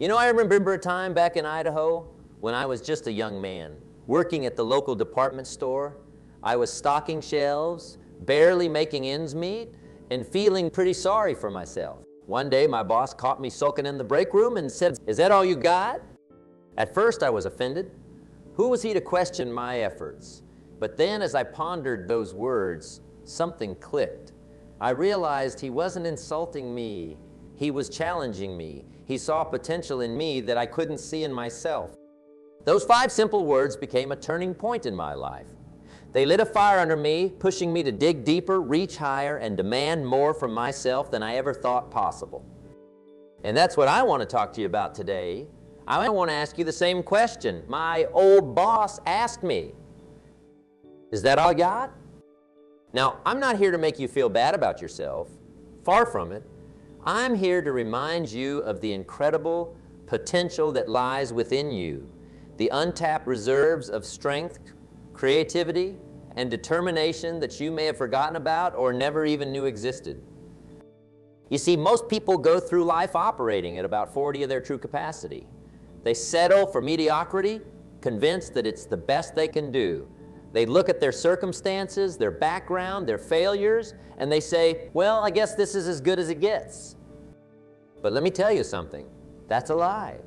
You know, I remember a time back in Idaho when I was just a young man, working at the local department store. I was stocking shelves, barely making ends meet, and feeling pretty sorry for myself. One day, my boss caught me sulking in the break room and said, "Is that all you got?" At first, I was offended. Who was he to question my efforts? But then, as I pondered those words, something clicked. I realized he wasn't insulting me. He was challenging me. He saw potential in me that I couldn't see in myself. Those 5 simple words became a turning point in my life. They lit a fire under me, pushing me to dig deeper, reach higher, and demand more from myself than I ever thought possible. And that's what I want to talk to you about today. I want to ask you the same question my old boss asked me. Is that all you got? Now, I'm not here to make you feel bad about yourself. Far from it. I'm here to remind you of the incredible potential that lies within you, the untapped reserves of strength, creativity, and determination that you may have forgotten about or never even knew existed. You see, most people go through life operating at about 40 of their true capacity. They settle for mediocrity, convinced that it's the best they can do. They look at their circumstances, their background, their failures, and they say, well, I guess this is as good as it gets. But let me tell you something, that's a lie.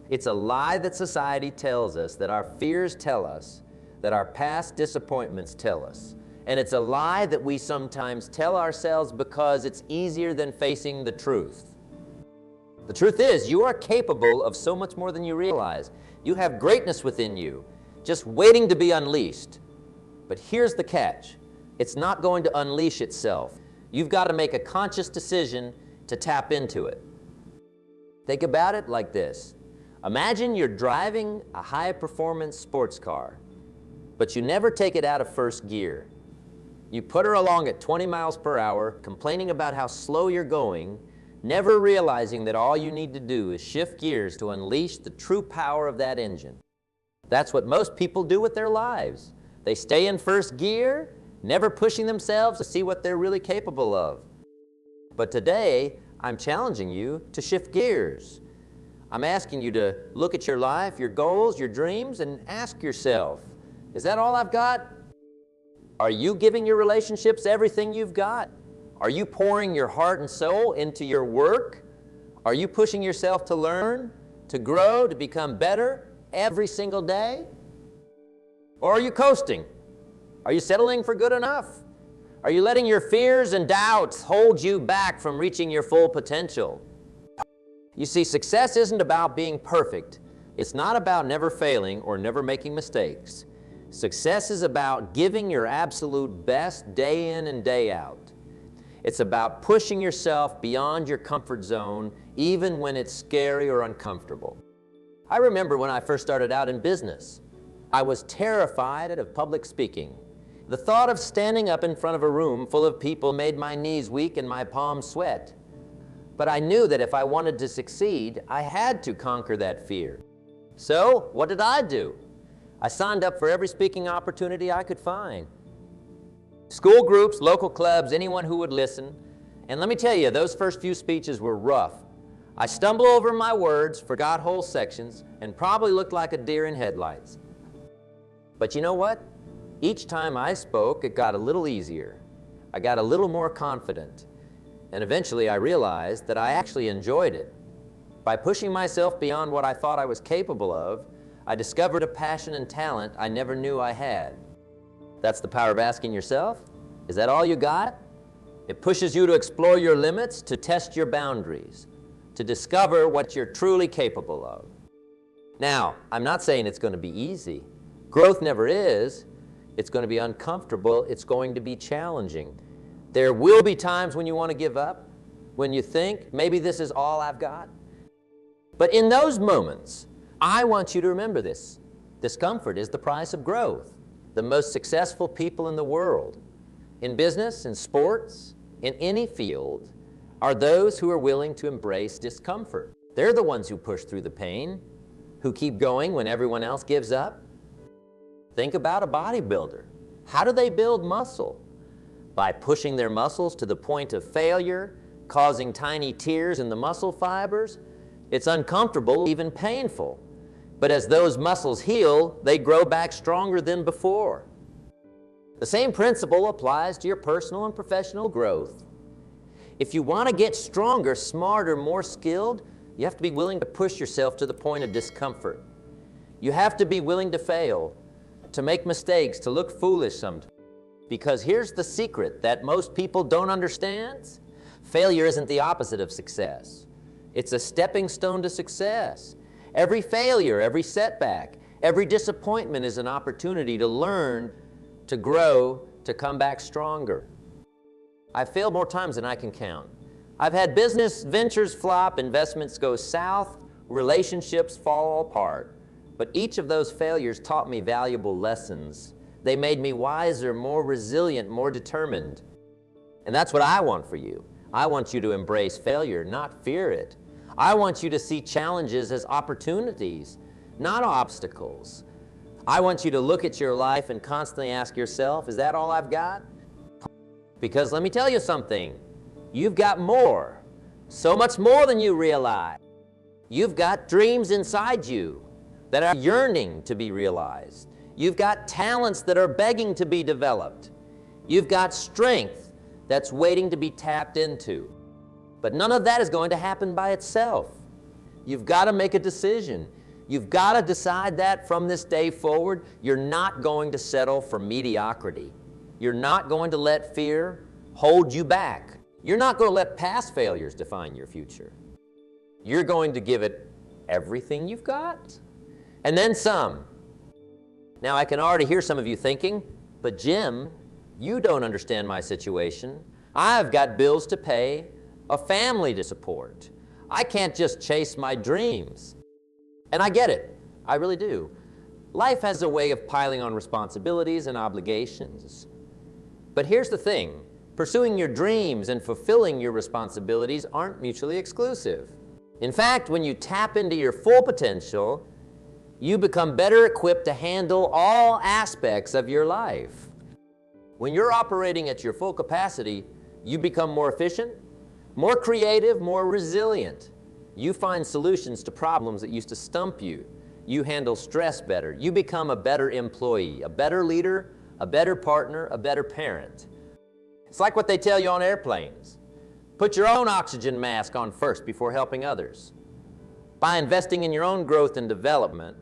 It's a lie that society tells us, that our fears tell us, that our past disappointments tell us. And it's a lie that we sometimes tell ourselves because it's easier than facing the truth. The truth is, you are capable of so much more than you realize. You have greatness within you, just waiting to be unleashed. But here's the catch. It's not going to unleash itself. You've got to make a conscious decision to tap into it. Think about it like this. Imagine you're driving a high-performance sports car, but you never take it out of first gear. You put her along at 20 miles per hour, complaining about how slow you're going, never realizing that all you need to do is shift gears to unleash the true power of that engine. That's what most people do with their lives. They stay in first gear, never pushing themselves to see what they're really capable of. But today, I'm challenging you to shift gears. I'm asking you to look at your life, your goals, your dreams, and ask yourself, is that all I've got? Are you giving your relationships everything you've got? Are you pouring your heart and soul into your work? Are you pushing yourself to learn, to grow, to become better every single day? Or are you coasting? Are you settling for good enough? Are you letting your fears and doubts hold you back from reaching your full potential? You see, success isn't about being perfect. It's not about never failing or never making mistakes. Success is about giving your absolute best day in and day out. It's about pushing yourself beyond your comfort zone, even when it's scary or uncomfortable. I remember when I first started out in business. I was terrified of public speaking. The thought of standing up in front of a room full of people made my knees weak and my palms sweat. But I knew that if I wanted to succeed, I had to conquer that fear. So, what did I do? I signed up for every speaking opportunity I could find. School groups, local clubs, anyone who would listen. And let me tell you, those first few speeches were rough. I stumbled over my words, forgot whole sections, and probably looked like a deer in headlights. But you know what? Each time I spoke, it got a little easier. I got a little more confident. And eventually I realized that I actually enjoyed it. By pushing myself beyond what I thought I was capable of, I discovered a passion and talent I never knew I had. That's the power of asking yourself, is that all you got? It pushes you to explore your limits, to test your boundaries, to discover what you're truly capable of. Now, I'm not saying it's going to be easy. Growth never is. It's going to be uncomfortable. It's going to be challenging. There will be times when you want to give up, when you think, maybe this is all I've got. But in those moments, I want you to remember this. Discomfort is the price of growth. The most successful people in the world, in business, in sports, in any field, are those who are willing to embrace discomfort. They're the ones who push through the pain, who keep going when everyone else gives up. Think about a bodybuilder. How do they build muscle? By pushing their muscles to the point of failure, causing tiny tears in the muscle fibers, It's uncomfortable, even painful. But as those muscles heal, they grow back stronger than before. The same principle applies to your personal and professional growth. If you want to get stronger, smarter, more skilled, you have to be willing to push yourself to the point of discomfort. You have to be willing to fail, to make mistakes, to look foolish sometimes. Because here's the secret that most people don't understand. Failure isn't the opposite of success. It's a stepping stone to success. Every failure, every setback, every disappointment is an opportunity to learn, to grow, to come back stronger. I've failed more times than I can count. I've had business ventures flop, investments go south, relationships fall apart. But each of those failures taught me valuable lessons. They made me wiser, more resilient, more determined. And that's what I want for you. I want you to embrace failure, not fear it. I want you to see challenges as opportunities, not obstacles. I want you to look at your life and constantly ask yourself, is that all I've got? Because let me tell you something, you've got more, so much more than you realize. You've got dreams inside you that are yearning to be realized. You've got talents that are begging to be developed. You've got strength that's waiting to be tapped into. But none of that is going to happen by itself. You've got to make a decision. You've got to decide that from this day forward, you're not going to settle for mediocrity. You're not going to let fear hold you back. You're not going to let past failures define your future. You're going to give it everything you've got, and then some. Now, I can already hear some of you thinking, but Jim, you don't understand my situation. I've got bills to pay, a family to support. I can't just chase my dreams. And I get it. I really do. Life has a way of piling on responsibilities and obligations. But here's the thing. Pursuing your dreams and fulfilling your responsibilities aren't mutually exclusive. In fact, when you tap into your full potential, you become better equipped to handle all aspects of your life. When you're operating at your full capacity, you become more efficient, more creative, more resilient. You find solutions to problems that used to stump you. You handle stress better. You become a better employee, a better leader, a better partner, a better parent. It's like what they tell you on airplanes. Put your own oxygen mask on first before helping others. By investing in your own growth and development,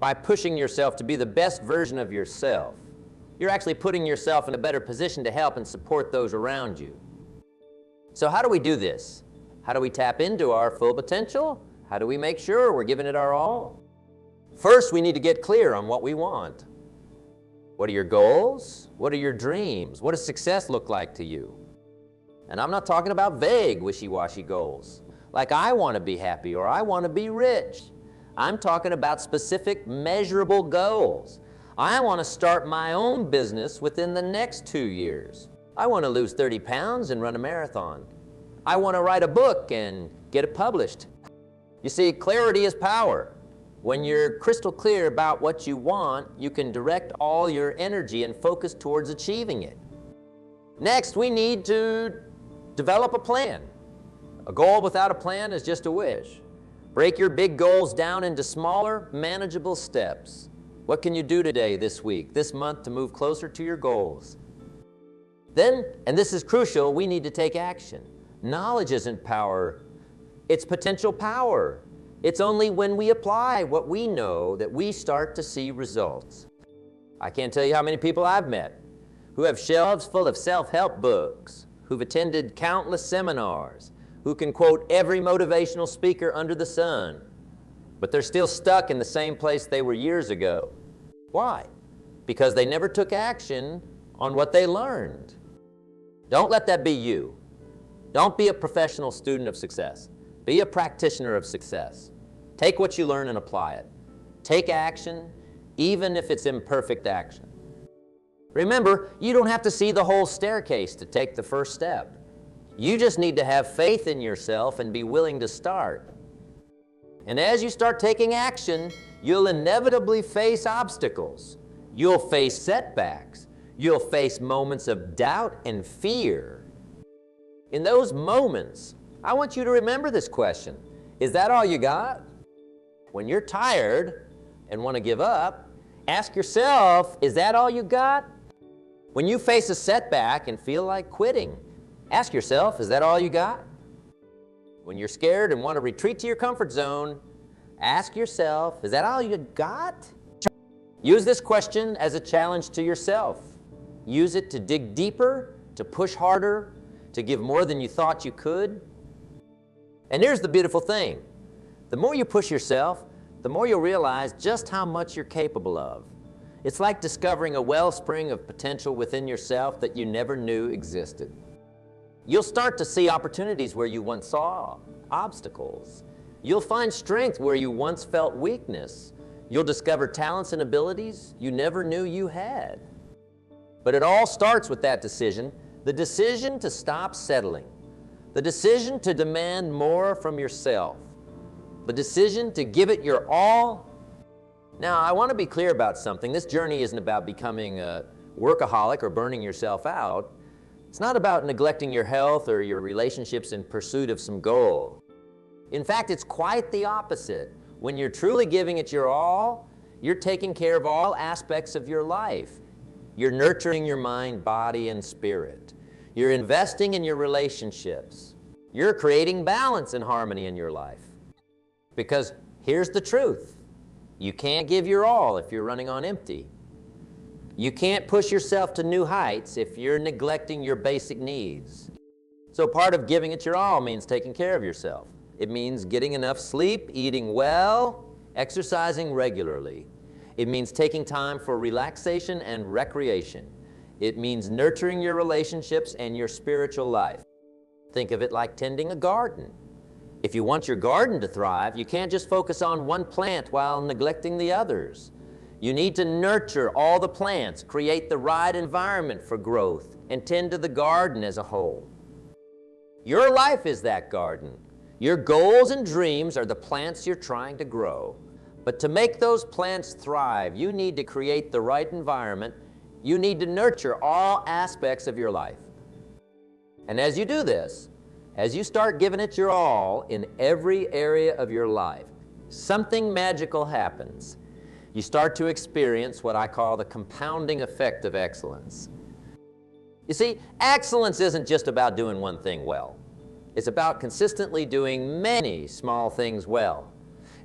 by pushing yourself to be the best version of yourself, you're actually putting yourself in a better position to help and support those around you. So how do we do this? How do we tap into our full potential? How do we make sure we're giving it our all? First, we need to get clear on what we want. What are your goals? What are your dreams? What does success look like to you? And I'm not talking about vague, wishy-washy goals, like I want to be happy or I want to be rich. I'm talking about specific, measurable goals. I want to start my own business within the next 2 years. I want to lose 30 pounds and run a marathon. I want to write a book and get it published. You see, clarity is power. When you're crystal clear about what you want, you can direct all your energy and focus towards achieving it. Next, we need to develop a plan. A goal without a plan is just a wish. Break your big goals down into smaller, manageable steps. What can you do today, this week, this month to move closer to your goals? Then, and this is crucial, we need to take action. Knowledge isn't power, it's potential power. It's only when we apply what we know that we start to see results. I can't tell you how many people I've met who have shelves full of self-help books, who've attended countless seminars, who can quote every motivational speaker under the sun, but they're still stuck in the same place they were years ago. Why? Because they never took action on what they learned. Don't let that be you. Don't be a professional student of success. Be a practitioner of success. Take what you learn and apply it. Take action, even if it's imperfect action. Remember, you don't have to see the whole staircase to take the first step. You just need to have faith in yourself and be willing to start. And as you start taking action, you'll inevitably face obstacles. You'll face setbacks. You'll face moments of doubt and fear. In those moments, I want you to remember this question. Is that all you got? When you're tired and want to give up, ask yourself, is that all you got? When you face a setback and feel like quitting, ask yourself, is that all you got? When you're scared and want to retreat to your comfort zone, ask yourself, is that all you got? Use this question as a challenge to yourself. Use it to dig deeper, to push harder, to give more than you thought you could. And here's the beautiful thing. The more you push yourself, the more you'll realize just how much you're capable of. It's like discovering a wellspring of potential within yourself that you never knew existed. You'll start to see opportunities where you once saw obstacles. You'll find strength where you once felt weakness. You'll discover talents and abilities you never knew you had. But it all starts with that decision, the decision to stop settling, the decision to demand more from yourself, the decision to give it your all. Now, I want to be clear about something. This journey isn't about becoming a workaholic or burning yourself out. It's not about neglecting your health or your relationships in pursuit of some goal. In fact, it's quite the opposite. When you're truly giving it your all, you're taking care of all aspects of your life. You're nurturing your mind, body, and spirit. You're investing in your relationships. You're creating balance and harmony in your life. Because here's the truth. You can't give your all if you're running on empty. You can't push yourself to new heights if you're neglecting your basic needs. So part of giving it your all means taking care of yourself. It means getting enough sleep, eating well, exercising regularly. It means taking time for relaxation and recreation. It means nurturing your relationships and your spiritual life. Think of it like tending a garden. If you want your garden to thrive, you can't just focus on one plant while neglecting the others. You need to nurture all the plants, create the right environment for growth, and tend to the garden as a whole. Your life is that garden. Your goals and dreams are the plants you're trying to grow. But to make those plants thrive, you need to create the right environment. You need to nurture all aspects of your life. And as you do this, as you start giving it your all in every area of your life, something magical happens. You start to experience what I call the compounding effect of excellence. You see, excellence isn't just about doing one thing well. It's about consistently doing many small things well.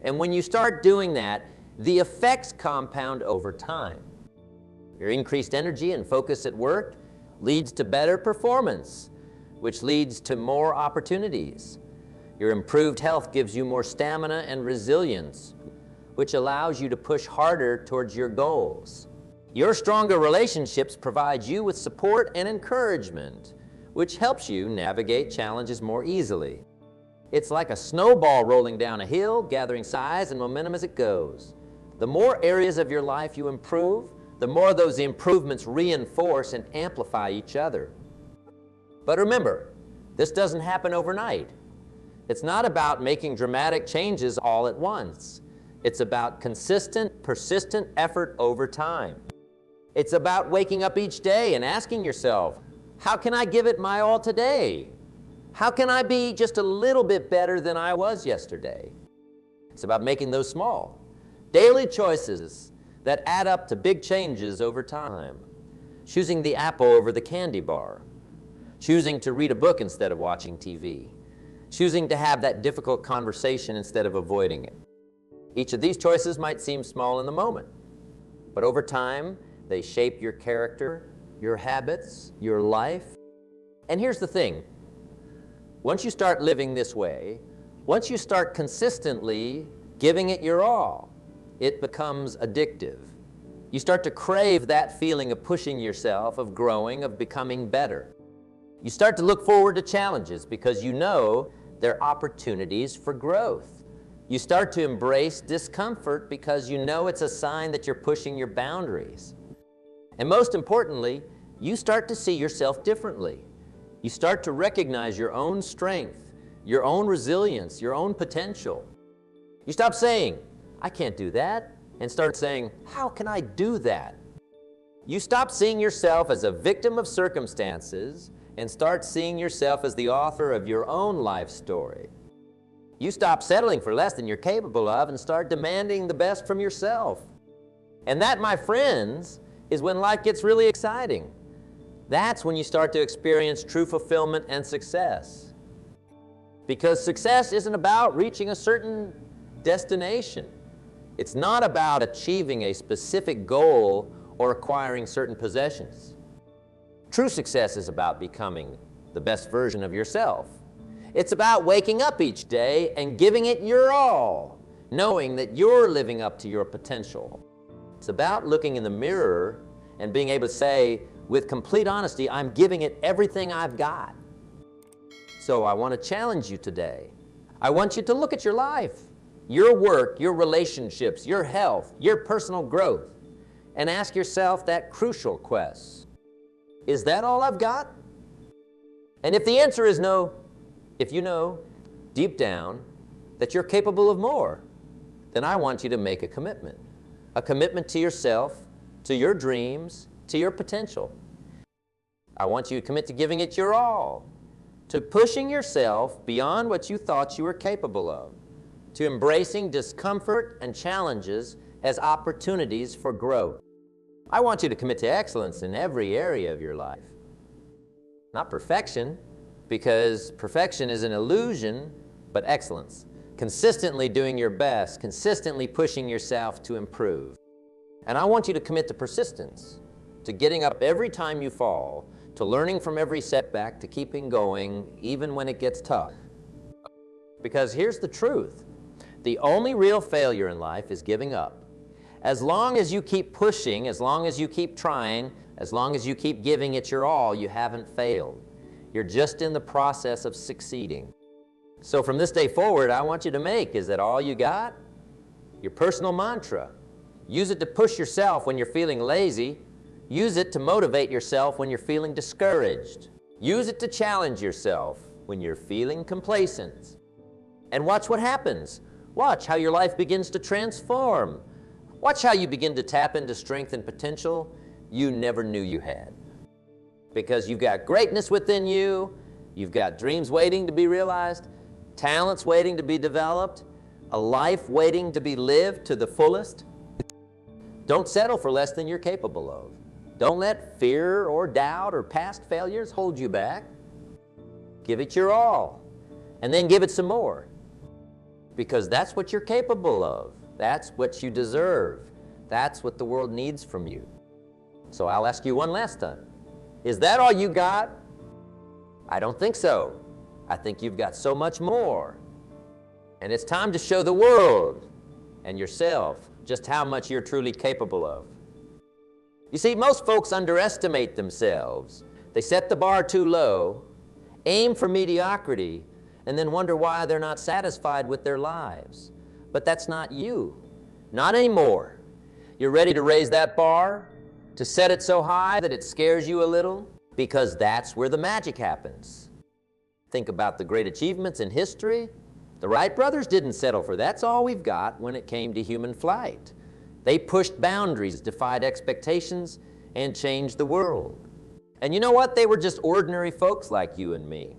And when you start doing that, the effects compound over time. Your increased energy and focus at work leads to better performance, which leads to more opportunities. Your improved health gives you more stamina and resilience, which allows you to push harder towards your goals. Your stronger relationships provide you with support and encouragement, which helps you navigate challenges more easily. It's like a snowball rolling down a hill, gathering size and momentum as it goes. The more areas of your life you improve, the more those improvements reinforce and amplify each other. But remember, this doesn't happen overnight. It's not about making dramatic changes all at once. It's about consistent, persistent effort over time. It's about waking up each day and asking yourself, how can I give it my all today? How can I be just a little bit better than I was yesterday? It's about making those small, daily choices that add up to big changes over time. Choosing the apple over the candy bar. Choosing to read a book instead of watching TV. Choosing to have that difficult conversation instead of avoiding it. Each of these choices might seem small in the moment, but over time, they shape your character, your habits, your life. And here's the thing. Once you start living this way, once you start consistently giving it your all, it becomes addictive. You start to crave that feeling of pushing yourself, of growing, of becoming better. You start to look forward to challenges because you know they're opportunities for growth. You start to embrace discomfort because you know it's a sign that you're pushing your boundaries. And most importantly, you start to see yourself differently. You start to recognize your own strength, your own resilience, your own potential. You stop saying, I can't do that, and start saying, how can I do that? You stop seeing yourself as a victim of circumstances and start seeing yourself as the author of your own life story. You stop settling for less than you're capable of and start demanding the best from yourself. And that, my friends, is when life gets really exciting. That's when you start to experience true fulfillment and success. Because success isn't about reaching a certain destination. It's not about achieving a specific goal or acquiring certain possessions. True success is about becoming the best version of yourself. It's about waking up each day and giving it your all, knowing that you're living up to your potential. It's about looking in the mirror and being able to say, with complete honesty, I'm giving it everything I've got. So I want to challenge you today. I want you to look at your life, your work, your relationships, your health, your personal growth, and ask yourself that crucial question. Is that all I've got? And if the answer is no, if you know deep down that you're capable of more, then I want you to make a commitment to yourself, to your dreams, to your potential. I want you to commit to giving it your all, to pushing yourself beyond what you thought you were capable of, to embracing discomfort and challenges as opportunities for growth. I want you to commit to excellence in every area of your life. Not perfection, because perfection is an illusion, but excellence. Consistently doing your best, consistently pushing yourself to improve. And I want you to commit to persistence, to getting up every time you fall, to learning from every setback, to keeping going even when it gets tough. Because here's the truth. The only real failure in life is giving up. As long as you keep pushing, as long as you keep trying, as long as you keep giving it your all, you haven't failed. You're just in the process of succeeding. So from this day forward, I want you to make, is that all you got? Your personal mantra. Use it to push yourself when you're feeling lazy. Use it to motivate yourself when you're feeling discouraged. Use it to challenge yourself when you're feeling complacent. And watch what happens. Watch how your life begins to transform. Watch how you begin to tap into strength and potential you never knew you had. Because you've got greatness within you, you've got dreams waiting to be realized, talents waiting to be developed, a life waiting to be lived to the fullest. Don't settle for less than you're capable of. Don't let fear or doubt or past failures hold you back. Give it your all, and then give it some more. Because that's what you're capable of. That's what you deserve. That's what the world needs from you. So I'll ask you one last time. Is that all you got? I don't think so. I think you've got so much more. And it's time to show the world and yourself just how much you're truly capable of. You see, most folks underestimate themselves. They set the bar too low, aim for mediocrity, and then wonder why they're not satisfied with their lives. But that's not you. Not anymore. You're ready to raise that bar, to set it so high that it scares you a little, because that's where the magic happens. Think about the great achievements in history. The Wright brothers didn't settle for that's all we've got when it came to human flight. They pushed boundaries, defied expectations, and changed the world. And you know what? They were just ordinary folks like you and me.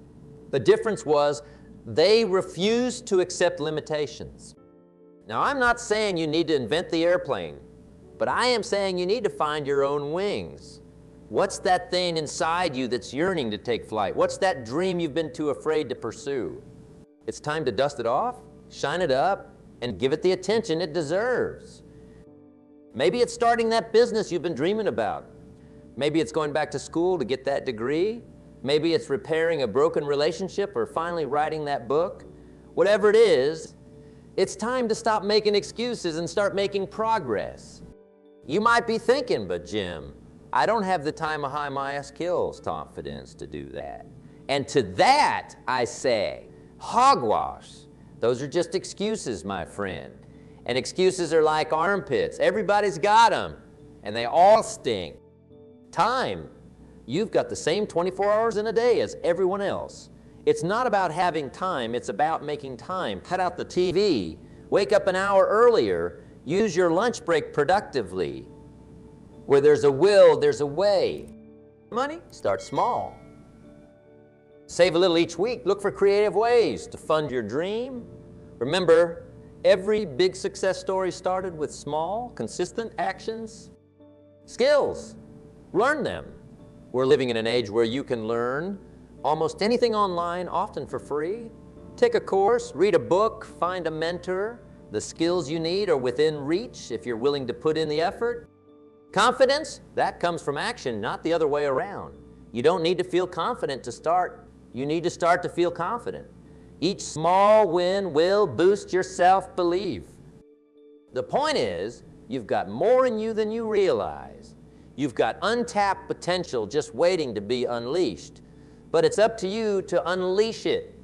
The difference was they refused to accept limitations. Now, I'm not saying you need to invent the airplane, but I am saying you need to find your own wings. What's that thing inside you that's yearning to take flight? What's that dream you've been too afraid to pursue? It's time to dust it off, shine it up, and give it the attention it deserves. Maybe it's starting that business you've been dreaming about. Maybe it's going back to school to get that degree. Maybe it's repairing a broken relationship or finally writing that book. Whatever it is, it's time to stop making excuses and start making progress. You might be thinking, but Jim, I don't have the time of high my skills confidence to do that. And to that, I say, hogwash. Those are just excuses, my friend. And excuses are like armpits. Everybody's got them, and they all stink. Time. You've got the same 24 hours in a day as everyone else. It's not about having time, it's about making time. Cut out the TV, wake up an hour earlier, use your lunch break productively. Where there's a will, there's a way. Money, start small. Save a little each week, look for creative ways to fund your dream, Remember, every big success story started with small, consistent actions. Skills. Learn them. We're living in an age where you can learn almost anything online, often for free. Take a course, read a book, find a mentor. The skills you need are within reach if you're willing to put in the effort. Confidence, that comes from action, not the other way around. You don't need to feel confident to start. You need to start to feel confident. Each small win will boost your self-belief. The point is, you've got more in you than you realize. You've got untapped potential just waiting to be unleashed. But it's up to you to unleash it.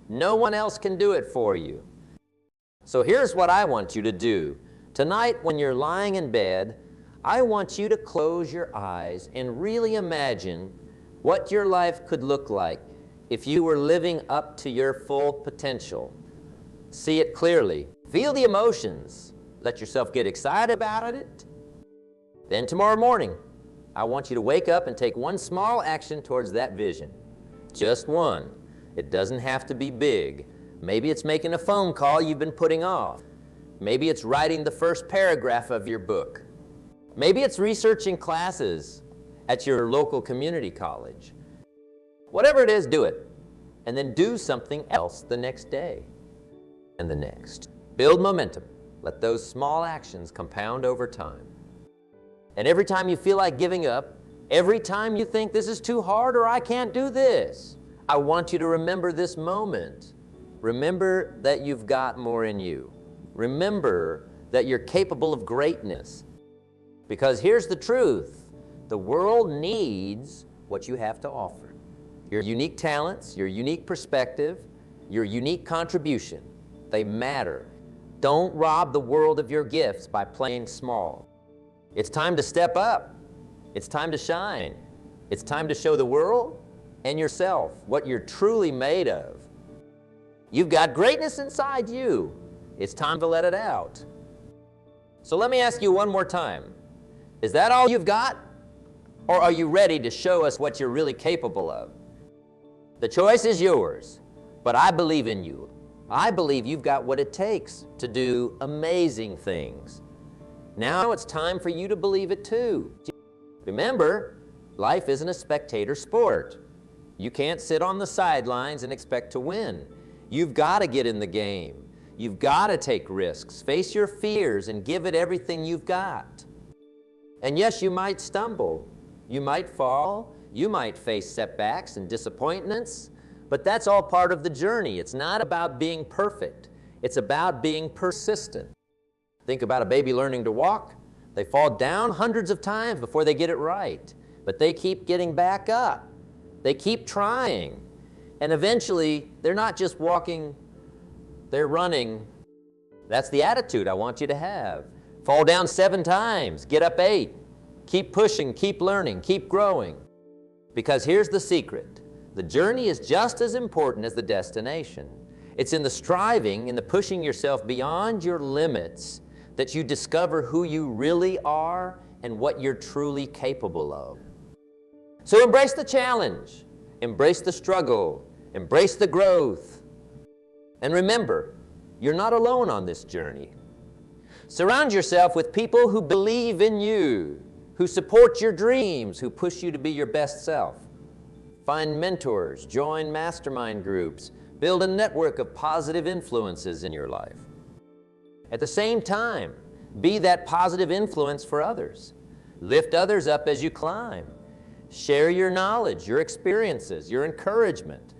No one else can do it for you. So here's what I want you to do. Tonight, when you're lying in bed, I want you to close your eyes and really imagine what your life could look like if you were living up to your full potential. See it clearly. Feel the emotions. Let yourself get excited about it. Then tomorrow morning, I want you to wake up and take one small action towards that vision. Just one. It doesn't have to be big. Maybe it's making a phone call you've been putting off. Maybe it's writing the first paragraph of your book. Maybe it's researching classes at your local community college. Whatever it is, do it. And then do something else the next day and the next. Build momentum. Let those small actions compound over time. And every time you feel like giving up, every time you think this is too hard or I can't do this, I want you to remember this moment. Remember that you've got more in you. Remember that you're capable of greatness. Because here's the truth. The world needs what you have to offer. Your unique talents, your unique perspective, your unique contribution. They matter. Don't rob the world of your gifts by playing small. It's time to step up. It's time to shine. It's time to show the world and yourself what you're truly made of. You've got greatness inside you. It's time to let it out. So let me ask you one more time. Is that all you've got? Or are you ready to show us what you're really capable of? The choice is yours, but I believe in you. I believe you've got what it takes to do amazing things. Now it's time for you to believe it too. Remember, life isn't a spectator sport. You can't sit on the sidelines and expect to win. You've got to get in the game. You've got to take risks, face your fears, and give it everything you've got. And yes, you might stumble. You might fall. You might face setbacks and disappointments. But that's all part of the journey. It's not about being perfect. It's about being persistent. Think about a baby learning to walk. They fall down hundreds of times before they get it right. But they keep getting back up. They keep trying. And eventually, they're not just walking, they're running. That's the attitude I want you to have. Fall down 7 times, get up 8. Keep pushing, keep learning, keep growing. Because here's the secret. The journey is just as important as the destination. It's in the striving, in the pushing yourself beyond your limits, that you discover who you really are and what you're truly capable of. So embrace the challenge, embrace the struggle, embrace the growth. And remember, you're not alone on this journey. Surround yourself with people who believe in you, who support your dreams, who push you to be your best self. Find mentors, join mastermind groups, build a network of positive influences in your life. At the same time, be that positive influence for others. Lift others up as you climb. Share your knowledge, your experiences, your encouragement.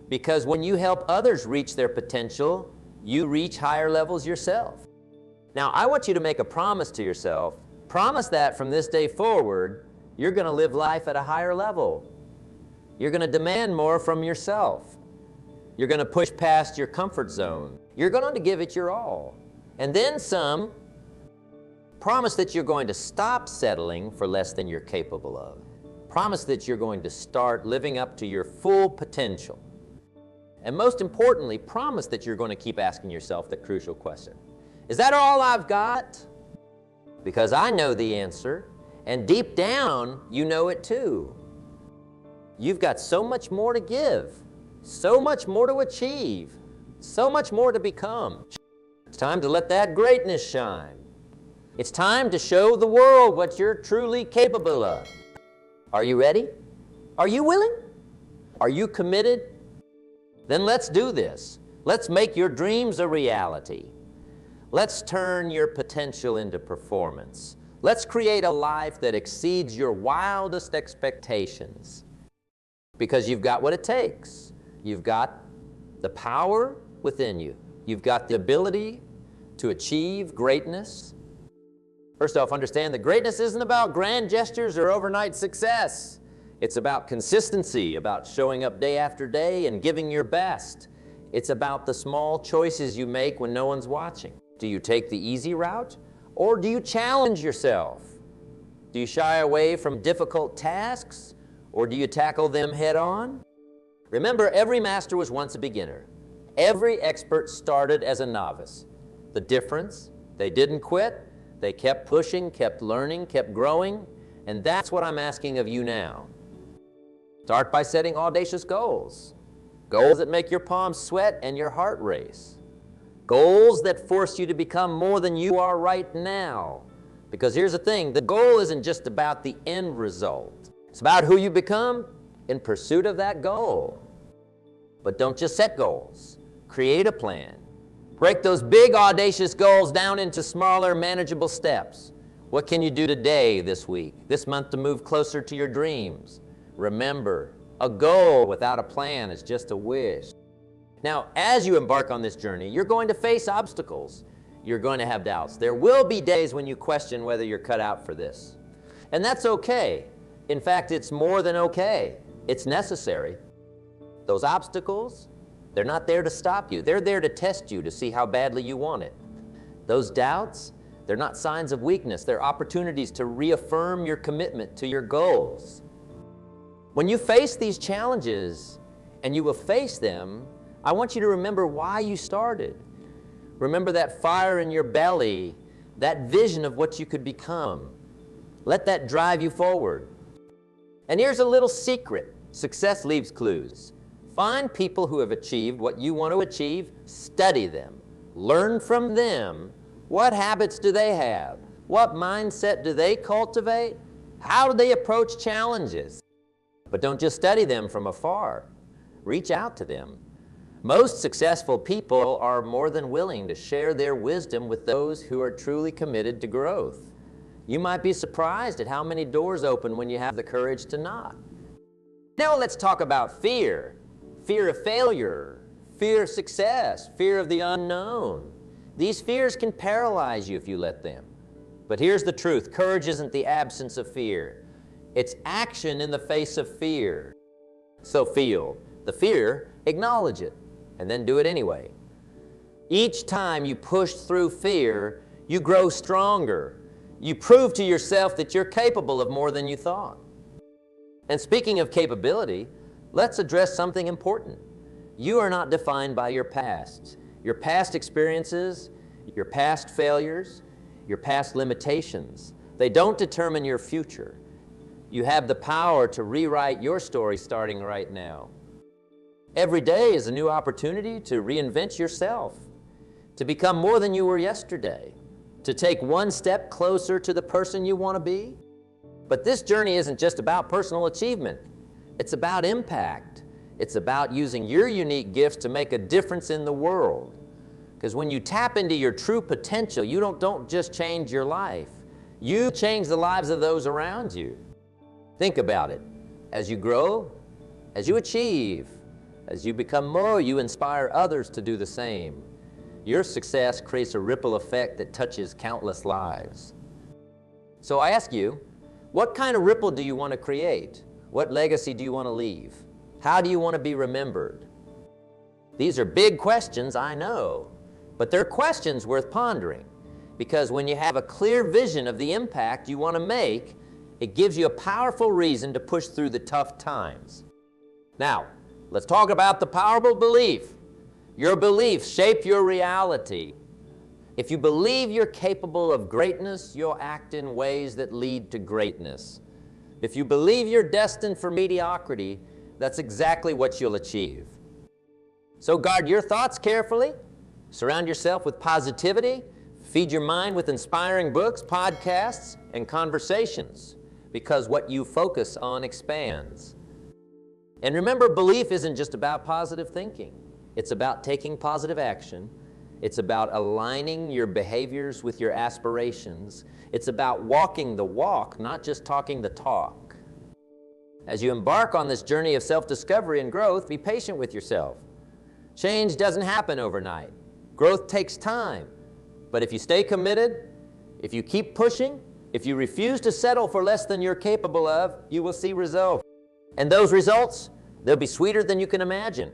Because when you help others reach their potential, you reach higher levels yourself. Now, I want you to make a promise to yourself. Promise that from this day forward, you're going to live life at a higher level. You're going to demand more from yourself. You're going to push past your comfort zone. You're going to give it your all. And then some. Promise that you're going to stop settling for less than you're capable of. Promise that you're going to start living up to your full potential. And most importantly, promise that you're going to keep asking yourself the crucial question. Is that all I've got? Because I know the answer, and deep down, you know it too. You've got so much more to give, so much more to achieve, So much more to become. It's time to let that greatness shine. It's time to show the world what you're truly capable of. Are you ready? Are you willing? Are you committed? Then let's do this. Let's make your dreams a reality. Let's turn your potential into performance. Let's create a life that exceeds your wildest expectations. Because you've got what it takes. You've got the power within you. You've got the ability to achieve greatness. First off, understand that greatness isn't about grand gestures or overnight success. It's about consistency, about showing up day after day and giving your best. It's about the small choices you make when no one's watching. Do you take the easy route, or do you challenge yourself? Do you shy away from difficult tasks, or do you tackle them head on? Remember, every master was once a beginner. Every expert started as a novice. The difference, they didn't quit. They kept pushing, kept learning, kept growing, and that's what I'm asking of you now. Start by setting audacious goals. Goals that make your palms sweat and your heart race. Goals that force you to become more than you are right now. Because here's the thing, the goal isn't just about the end result. It's about who you become in pursuit of that goal. But don't just set goals. Create a plan. Break those big, audacious goals down into smaller, manageable steps. What can you do today, this week, this month to move closer to your dreams? Remember, a goal without a plan is just a wish. Now, as you embark on this journey, you're going to face obstacles. You're going to have doubts. There will be days when you question whether you're cut out for this. And that's okay. In fact, it's more than okay. It's necessary. Those obstacles, they're not there to stop you. They're there to test you to see how badly you want it. Those doubts, they're not signs of weakness. They're opportunities to reaffirm your commitment to your goals. When you face these challenges, and you will face them, I want you to remember why you started. Remember that fire in your belly, that vision of what you could become. Let that drive you forward. And here's a little secret. Success leaves clues. Find people who have achieved what you want to achieve, study them, learn from them. What habits do they have? What mindset do they cultivate? How do they approach challenges? But don't just study them from afar. Reach out to them. Most successful people are more than willing to share their wisdom with those who are truly committed to growth. You might be surprised at how many doors open when you have the courage to knock. Now let's talk about fear. Fear of failure, fear of success, fear of the unknown. These fears can paralyze you if you let them. But here's the truth. Courage isn't the absence of fear. It's action in the face of fear. So feel the fear, acknowledge it, and then do it anyway. Each time you push through fear, you grow stronger. You prove to yourself that you're capable of more than you thought. And speaking of capability, let's address something important. You are not defined by your past experiences, your past failures, your past limitations. They don't determine your future. You have the power to rewrite your story starting right now. Every day is a new opportunity to reinvent yourself, to become more than you were yesterday, to take one step closer to the person you want to be. But this journey isn't just about personal achievement. It's about impact. It's about using your unique gifts to make a difference in the world. Because when you tap into your true potential, you don't just change your life. You change the lives of those around you. Think about it. As you grow, as you achieve, as you become more, you inspire others to do the same. Your success creates a ripple effect that touches countless lives. So I ask you, what kind of ripple do you want to create? What legacy do you want to leave? How do you want to be remembered? These are big questions, I know, but they're questions worth pondering, because when you have a clear vision of the impact you want to make, it gives you a powerful reason to push through the tough times. Now, let's talk about the powerful belief. Your beliefs shape your reality. If you believe you're capable of greatness, you'll act in ways that lead to greatness. If you believe you're destined for mediocrity, that's exactly what you'll achieve. So guard your thoughts carefully. Surround yourself with positivity. Feed your mind with inspiring books, podcasts, and conversations, because what you focus on expands. And remember, belief isn't just about positive thinking. It's about taking positive action. It's about aligning your behaviors with your aspirations. It's about walking the walk, not just talking the talk. As you embark on this journey of self-discovery and growth, be patient with yourself. Change doesn't happen overnight. Growth takes time. But if you stay committed, if you keep pushing, if you refuse to settle for less than you're capable of, you will see results. And those results, they'll be sweeter than you can imagine,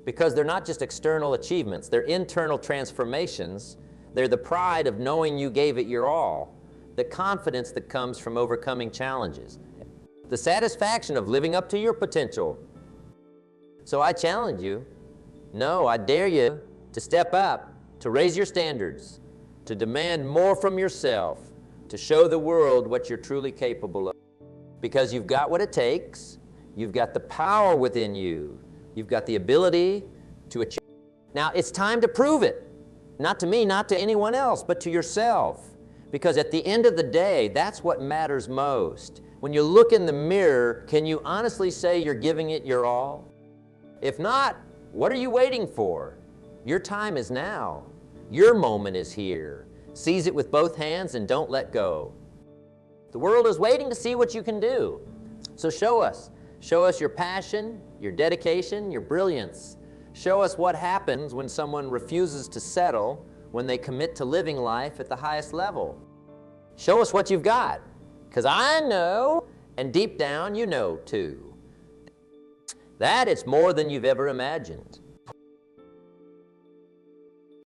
because they're not just external achievements, they're internal transformations. They're the pride of knowing you gave it your all, the confidence that comes from overcoming challenges, the satisfaction of living up to your potential. So I challenge you, no, I dare you to step up, to raise your standards, to demand more from yourself, to show the world what you're truly capable of. Because you've got what it takes, you've got the power within you, you've got the ability to achieve. Now it's time to prove it. Not to me, not to anyone else, but to yourself. Because at the end of the day, that's what matters most. When you look in the mirror, can you honestly say you're giving it your all? If not, what are you waiting for? Your time is now. Your moment is here. Seize it with both hands and don't let go. The world is waiting to see what you can do. So show us. Show us your passion, your dedication, your brilliance. Show us what happens when someone refuses to settle, when they commit to living life at the highest level. Show us what you've got, because I know, and deep down you know too, that it's more than you've ever imagined.